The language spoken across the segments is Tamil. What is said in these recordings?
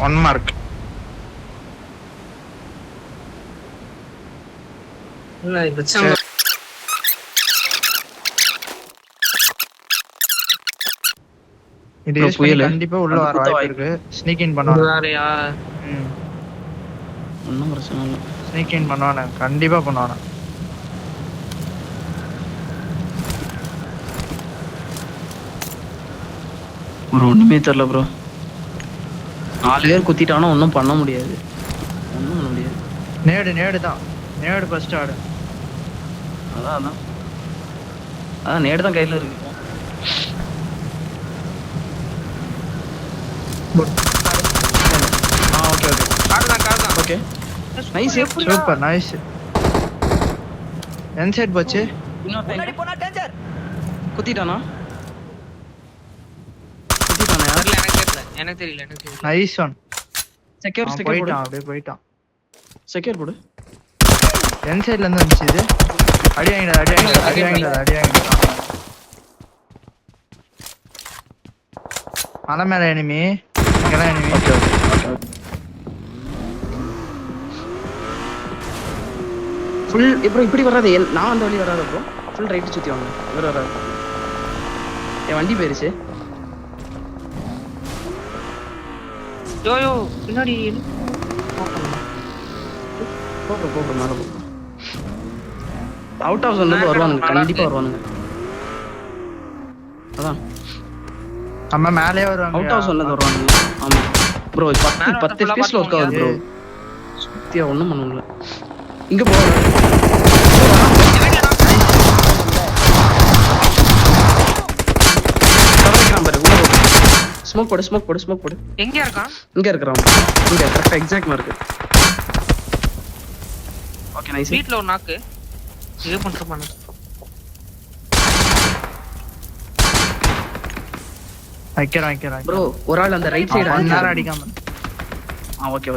1 மார்க். இல்ல பிரச்சனை இது யூஸ் பண்ணி கண்டிப்பா உள்ள வர வாய்ப்பு இருக்கு. ஸ்னீக் இன் பண்ணுவாங்க. வேறயா? ஒன்றும் பிரச்சனை இல்லை. ஸ்னீக் இன் பண்ணுவானே, கண்டிப்பா பண்ணுவானே. ஒரு ஒன்றுமே தெரில ப்ரோ. 4 பேர் குத்திட்டானோ ஒன்றும் பண்ண முடியாது. ஒன்றும் பண்ண முடியாது. நேடு தான். நேடு ஃபர்ஸ்ட் ஆடு. அதான் நேடு தான் கையில் இருக்கு. ஓகே கார்தான் ஓகே நைஸ் சூப்பர் நைஸ். என் சைடு போச்சு. முன்னாடி போனா டேஞ்சர். குத்திட்டானா எனக்கு தெரியல. Nice one. செக்யூர் போயிட்டான், அப்படியே போயிட்டான். செக்யூர் போடு. என் சைடுல இருந்து வந்துச்சு இது. அடி வாங்கிடா. மலை மேல எனிமி. இங்கதான் எனிமி. ஓகே ஃபுல் இப்படி வராது. நான் அந்த வழி வராது ப்ரோ. ஃபுல் ரைட்டு சுற்றி வாங்க. இவர் வராது. என் வண்டி போயிருச்சு. யோ பின்னாடி போக மேலே போக. அவுட் ஆஃப் சொன்னது வருவானுங்க, கண்டிப்பா வருவானுங்க. அதான் நம்ம மேலே வருவாங்க. அவுட் ஆஃப் சொன்னது வருவானுங்க. ஆமா ப்ரோ. 10 ஸ்பேஸ்ல ஒர்க் ஆகுது ப்ரோ. சுத்தியா ஒண்ணும் பண்ண முடியல. இங்க போ. ஸ்மோக் போடு. எங்க இருக்கான்? இங்க இருக்கறான். இங்க கரெக்ட்டா எக்ஸாக்ட் மார்க். Okay nice. வீட்ல ஒரு நாக்கு. இது பண்றேன். வைக்கிறேன் ப்ரோ. ஒரு ஆள் அந்த ரைட் சைடு நேரா அடிக்காம. ஓகே.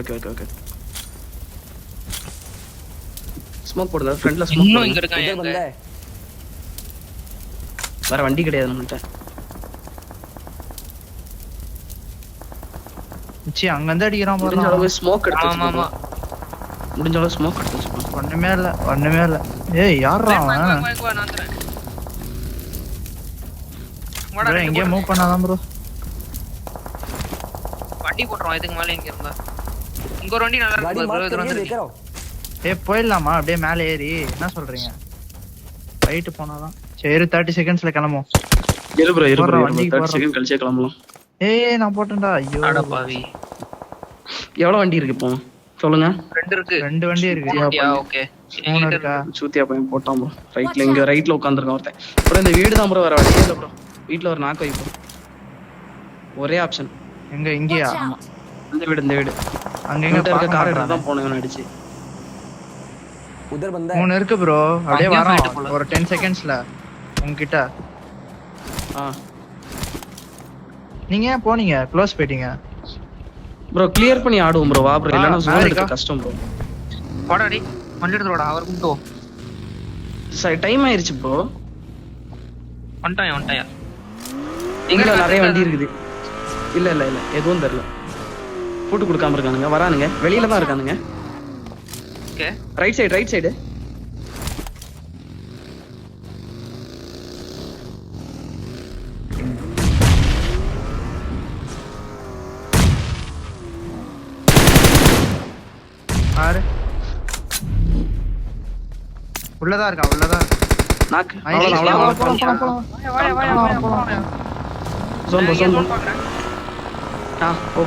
ஸ்மோக் போடுங்க. ஃப்ரண்ட்ல ஸ்மோக். இன்னும் இங்க இருக்கான். வேற வண்டி கிடையாது நம்மள்ட்ட. சி அங்க இருந்து அடிக்குறான். முடிஞ்ச அளவு ஸ்மோக் எடுத்து. ஆமா. முடிஞ்ச அளவு ஸ்மோக் எடுத்து. ஒண்ணுமே இல்ல. ஏய் யாரா அவன்? நான் தரேன். ப்ரோ எங்க மூவ் பண்ணாதான் ப்ரோ. வண்டி போட்றோம். இதுக்கு மேல இங்க இருந்தா. இங்க ஒரு வண்டி நல்லா இருக்கு ப்ரோ. இது வந்து ஏய் போயிடலாமா? அப்படியே மேலே ஏறி என்ன சொல்றீங்க? ரைட் போனாதான் சரி. 30 செகண்ட்ஸ்ல கிளம்பும். இரு ப்ரோ 30 செகண்ட் கழிச்சே கிளம்பலாம். ஏய் நான் போட்டேன்டா. ஐயோ அட பாவி. எவ்வளவு வண்டி இருக்கு இப்போ சொல்லுங்க? 2 இருக்கு. 2 வண்டி இருக்கு. ஓகே 3 இருக்கா? சூத்தியா பையன் போட்டான் ப்ரோ. ரைட்ல இங்க ரைட்ல உட்கார்ந்திருக்கான் ஒருத்தன். ப்ரோ இந்த வீடு தான் ப்ரோ. வேற வழியே இல்ல ப்ரோ. வீட்ல ஒரு நாக்கு வை ப்ரோ. ஒரே ஆப்ஷன். எங்க இங்கயா? ஆமா இந்த வீடு. அங்க எங்க இருக்க கார் எடுத்து தான் போனவன் அடிச்சு. उधर बंदा 3 இருக்கு ப்ரோ. அப்படியே வரோம் ஒரு 10 செகண்ட்ஸ்ல உங்ககிட்ட. நீங்க ஏன் போனீங்க? க்ளோஸ் போயிட்டீங்க ப்ரோ. கிளியர் பண்ணி ஆடுவோம் ப்ரோ. வா ப்ரோ. இல்லனா ஜோன் எடுக்க கஷ்டம் ப்ரோ. போடாடி. வண்டி எடுத்துடா. அவர் கூட்டோ. டைம் ஆயிருச்சு ப்ரோ. வந்துட்டாயா? இங்க நிறைய வண்டி இருக்குது. இல்ல எதுவும் தெரியல. போட்டு கொடுக்காம இருக்கானுங்க. வரானுங்க. வெளியில தான் இருக்கானுங்க. Okay right side. ஆறு உள்ளதா இருக்கா. நாக்கு.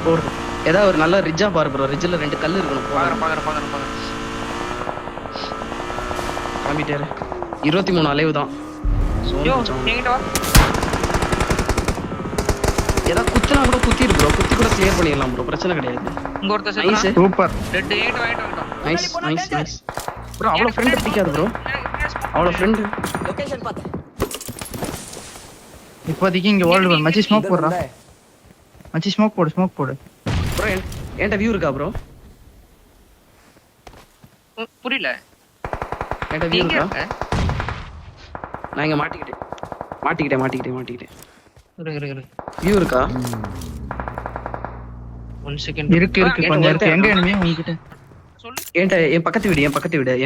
போடு. ஏதாவது ஒரு நல்ல ரிட்ஜா பாரு ப்ரோ. ரிட்ஜ்ல 2 கல் இருக்கணும். பாக்குறேன். காமிட்டாரு. 23 அலைவு தான். ஏதாவது குத்துனா கூட குத்திடு ப்ரோ. குத்தி கூட கிளியர் பண்ணிடலாம் ப்ரோ. பிரச்சனை கிடையாது. இங்க ஒருத்தர் செத்து. சூப்பர். ரெட் ஏட் வாங்கிட்டோம். நைஸ். ப்ரோ அவ்வளவு ஃப்ரெண்ட் பிடிக்காது ப்ரோ. அவ்வளவு ஃப்ரெண்ட். लोकेशन पाते இப்போதைக்கு இங்க ஓல்ட் மச்சி ஸ்மோக் போடுறா. மச்சி ஸ்மோக் போடு. ப்ரோ என்கிட்ட வியூ இருக்கா ப்ரோ? புரியல. என்கிட்ட வியூ இருக்கா? நான் இங்க மாட்டிக்கிட்டேன். இரு. வியூ இருக்கா? 1 செகண்ட் இருக்கு கொஞ்சம் இருக்கு. எங்க enemy உங்ககிட்ட? சொல்லு. என் பக்கத்து வீடு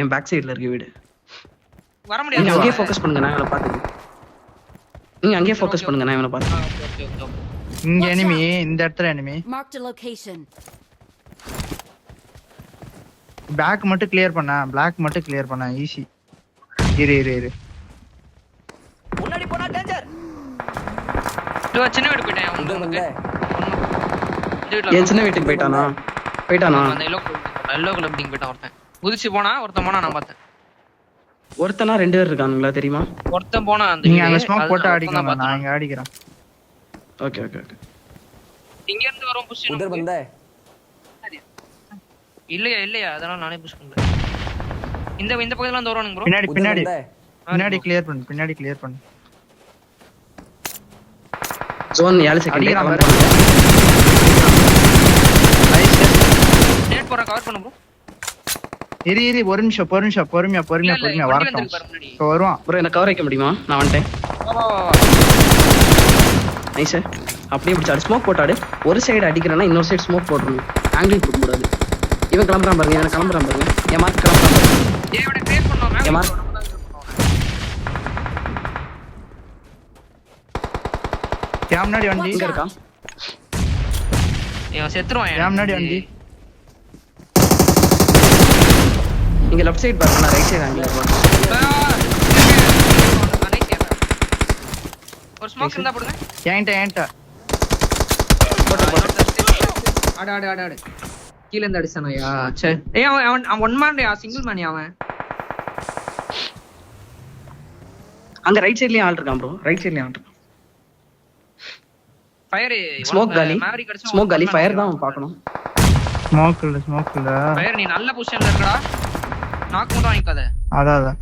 என் பேக் சைடுல இருக்க வீடு. வர நீங்க முடியாது. அங்கேயே ஃபோக்கஸ் பண்ணுங்க, நான் இவனை பாத்துக்கிறேன். நீங்க அங்கேயே ஃபோக்கஸ் பண்ணுங்க, நான் இவனை பாத்துக்கிறேன். ஓகே. இங்க enemy, இந்த இடத்துல enemy. Marked a location. Back மட்டும் கிளியர் பண்ண, பிளாக் மட்டும் கிளியர் பண்ண ஈஸி. இரு. முன்னாடி போனா டேஞ்சர். சின்ன வீடு போயிட்டேன் உங்களுக்கு. என் சின்ன வீட்டுக்கு போயிட்டானா? அந்த எல்லோ கலர் பில்டிங் போயிட்டான் ஒருத்தன். குதிச்சு போனா ஒருத்தன் போனா நான் பார்த்தேன். ஒருத்தனா 2 பேர் இருக்கானுங்களா தெரியுமா? ஒருத்தன் போனா அந்த நீங்க அங்க ஸ்மோக் போட்டு அடிக்கணும், நான் இங்க அடிக்கிறேன். ஓகே. இங்க இருந்து வரோம் புஷ் உதர் बंदा है. இல்லையா அதனால நானே புஷ் பண்றேன். இந்த பக்கத்துல இருந்து வருவானுங்க ப்ரோ. பின்னாடி கிளியர் பண்ணு. ஜோன் 7 செகண்ட் கவர் பண்ணுங்க. நேட் போற கவர் பண்ணு ப்ரோ. இரு ஒரு நிமிஷம் பொறுமையா வரட்டும். இப்போ வருவான் ப்ரோ, என்ன கவர் வைக்க முடியுமா? நான் வந்துட்டேன். வா. நைஸ். அப்படியே பிடிச்சாடு, ஸ்மோக் போட்டாடு. ஒரு சைடு அடிக்கிறேன்னா இன்னொரு சைடு ஸ்மோக் போடணும். ஆங்கிள் கொடுக்க கூடாது. இவன் கிளம்புறான் பாருங்க, என் மார்க் கிளம்புறான் பாருங்க. இவனை கிரியேட் பண்ணோம் என் மார்க் முன்னாடி வண்டி இங்க இருக்கான். இவன் செத்துருவான். முன்னாடி வண்டி. இங்க லெஃப்ட் சைடு பாருங்க, நான் ரைட் சைடு ஆங்கிள் ஒரு ஸ்மோக் இருந்தா போடுங்க. ஏன்ட்ட ஆடு கீழ இருந்து அடிச்சானயா? சரி. அவன் ஒன் மேன்யா, சிங்கிள் மேன்யா அவன். அங்க ரைட் சைடுலயும் ஆள் இருக்கான் ப்ரோ. ஃபயர் ஸ்மோக் காலி ஃபயர் தான் பார்க்கணும். ஸ்மோக் இல்ல ஃபயர் நீ நல்ல பொசிஷன்ல இருக்கடா. நாக் மட்டும் வாங்கிக்காத. அதான்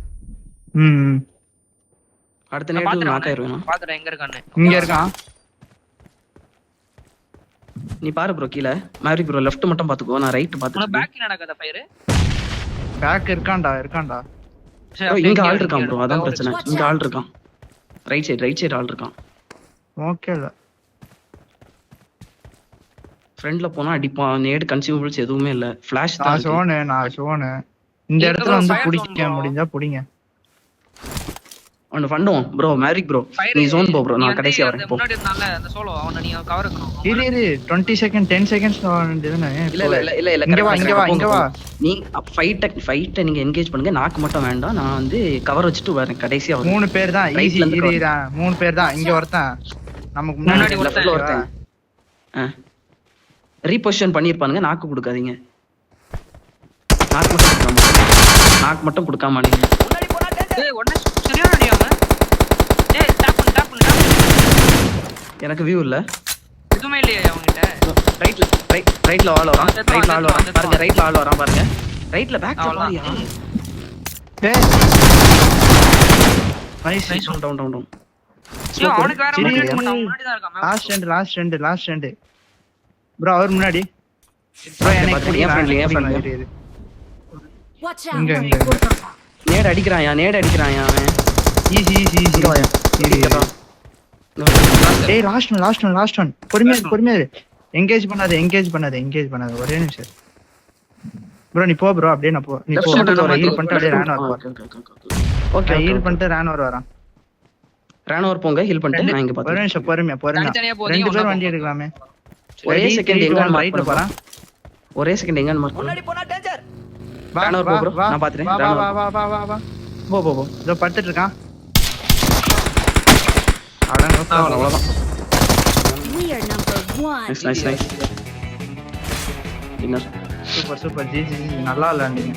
அடுத்த நேரத்துல நாக் ஆயிருவேன். பாத்துறேன் எங்க இருக்கான்னு. இங்க இருக்கான். நீ பாரு ப்ரோ, கீழ மேரி ப்ரோ லெஃப்ட் மட்டும் பாத்துக்கோ, நான் ரைட் உன பாத்துக்கிறேன். பேக் நடக்காத ஃபயர். பேக் இருக்கான்டா. இங்க ஆள் இருக்கான் ப்ரோ, அதான் பிரச்சனை. இங்க ஆள் இருக்கான். ரைட் சைடு ஆள் இருக்கான். ஓகே இல்ல ஃப்ரண்ட்ல போனா அடிப்பான். நேட் கன்சியூமபிள்ஸ் எதுவுமே இல்ல. ஃபிளாஷ் தான். நான் சோனு இந்த இடத்துல வந்து புடிக்க முடிஞ்சா புடிங்க. ஒன்னு பண்ணுவோம் ப்ரோ. மேரிக் ப்ரோ, நீ ஜோன் போ ப்ரோ, நான் கடைசியா வரேன். முன்னாடி இருந்தால அந்த சோலோ அவனை நீ கவர் பண்ணனும். இரு 20 செகண்ட் 10 செகண்ட்ஸ் வேண்டியதுனே. இல்ல இங்க வா. நீ ஃபைட்ட நீங்க என்கேஜ் பண்ணுங்க. நாக்கு மட்டும் வேண்டாம். நான் வந்து கவர் வச்சிட்டு வரேன் கடைசியா வரேன். 3 பேர் தான் ஈஸி. இரு 3 பேர் தான். இங்க ஒருத்தன் நமக்கு முன்னாடி ஒருத்தன் ரீபொசிஷன் பண்ணிருப்பானுங்க. நாக்கு கொடுக்காதீங்க. நாக்கு மட்டும் கொடுக்காம நீங்க. முன்னாடி போனா டேஞ்சர். ஏய் ஒண்ணே சரியான அடி அவன். ஏய் டாப் பண்ணு. எனக்கு வியூ இல்ல. எதுமே இல்லையா அவங்கிட்ட? ரைட்ல ஆள் வரான். பாருங்க ரைட்ல ஆள் வரான் பாருங்க. ரைட்ல பேக் பாரியா. ஏய் நைஸ். டவுன். ஏய் அவனுக்கு வேற முன்னாடி தான் இருக்கான். லாஸ்ட் ரெண்டு ப்ரோ. அவர் முன்னாடி ப்ரோ. எனக்கு என் ஃப்ரெண்ட்லி. Watch இங்க out. நேட் அடிக்கிறான்யா அவன். ஈஸி இங்க வாயா. ஏய் லாஸ்ட் ஒன். பொறுமையா என்கேஜ் பண்ணாத. ஒரே நிமிஷம் ப்ரோ. நீ போ ப்ரோ. அப்படியே நான் போ. நீ போ. ஹீல் பண்ணிட்டு அப்படியே ரேனோவர் வரான். ரேனோவர் போங்க. ஹீல் பண்ணிட்டு நான் இங்க ஒரு பாத்து. நிமிஷம் பொறுமையா. தனித்தனியா போறீங்க. 2 பேர் வண்டி எடுக்கலாமே. ஒரே செகண்ட் எங்க ரைட்ல போறான். மார்க் முன்னாடி போனா டேஞ்சர். ரேனோவர் போ ப்ரோ, நான் பாத்துறேன். வா. போ. இதோ படுத்துட்டு இருக்கான். அவ்வளவுதான். We are number 1. Nice. Winner. Super G. நல்லா விளையாண்டீங்க.